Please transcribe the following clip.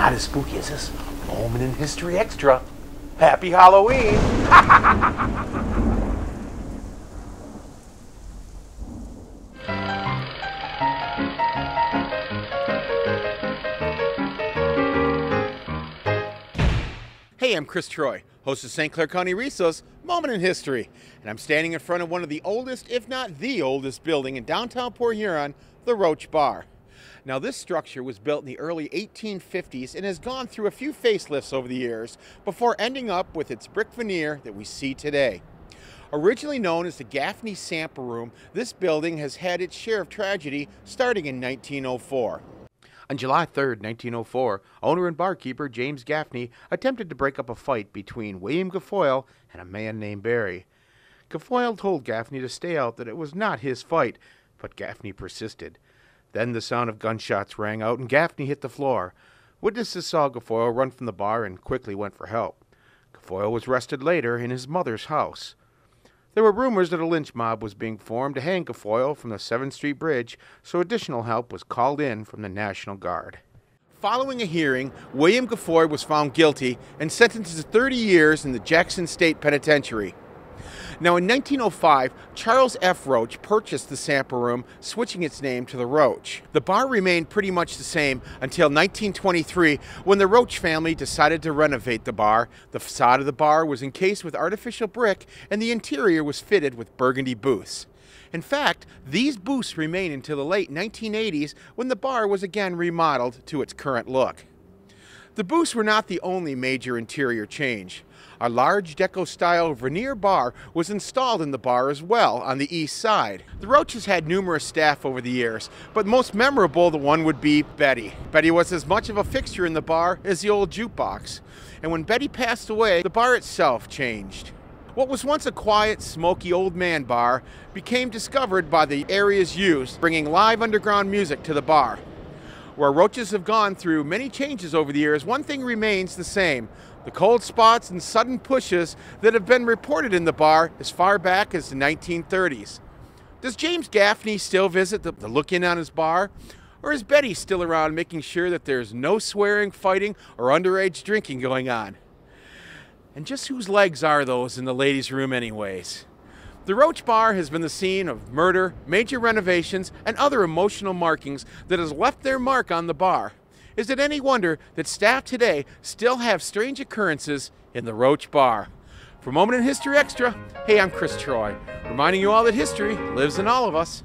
not as spooky as this moment in history extra. Happy Halloween! Hey, I'm Chris Troy, host of St. Clair County Reso's Moment in History, and I'm standing in front of one of the oldest, if not the oldest building in downtown Port Huron, the Roche Bar. Now, this structure was built in the early 1850s and has gone through a few facelifts over the years before ending up with its brick veneer that we see today. Originally known as the Gaffney Sample Room, this building has had its share of tragedy starting in 1904. On July 3, 1904, owner and barkeeper James Gaffney attempted to break up a fight between William Guilfoyle and a man named Barry. Guilfoyle told Gaffney to stay out, that it was not his fight, but Gaffney persisted. Then the sound of gunshots rang out and Gaffney hit the floor. Witnesses saw Guilfoyle run from the bar and quickly went for help. Guilfoyle was arrested later in his mother's house. There were rumors that a lynch mob was being formed to hang Guilfoyle from the 7th Street Bridge, so additional help was called in from the National Guard. Following a hearing, William Guilfoyle was found guilty and sentenced to 30 years in the Jackson State Penitentiary. Now, in 1905, Charles F. Roche purchased the Sample Room, switching its name to the Roche. The bar remained pretty much the same until 1923, when the Roche family decided to renovate the bar. The facade of the bar was encased with artificial brick, and the interior was fitted with burgundy booths. In fact, these booths remained until the late 1980s, when the bar was again remodeled to its current look. The booths were not the only major interior change. A large deco-style veneer bar was installed in the bar as well on the east side. The Roches had numerous staff over the years, but most memorable the one would be Betty. Betty was as much of a fixture in the bar as the old jukebox. And when Betty passed away, the bar itself changed. What was once a quiet, smoky old man bar became discovered by the area's youth, bringing live underground music to the bar. Where Roches have gone through many changes over the years, one thing remains the same: the cold spots and sudden pushes that have been reported in the bar as far back as the 1930s. Does James Gaffney still visit the look in on his bar? Or is Betty still around making sure that there's no swearing, fighting, or underage drinking going on? And just whose legs are those in the ladies' room anyways? The Roche Bar has been the scene of murder, major renovations, and other emotional markings that has left their mark on the bar. Is it any wonder that staff today still have strange occurrences in the Roche Bar? For Moment in History Extra, hey, I'm Chris Troy, reminding you all that history lives in all of us.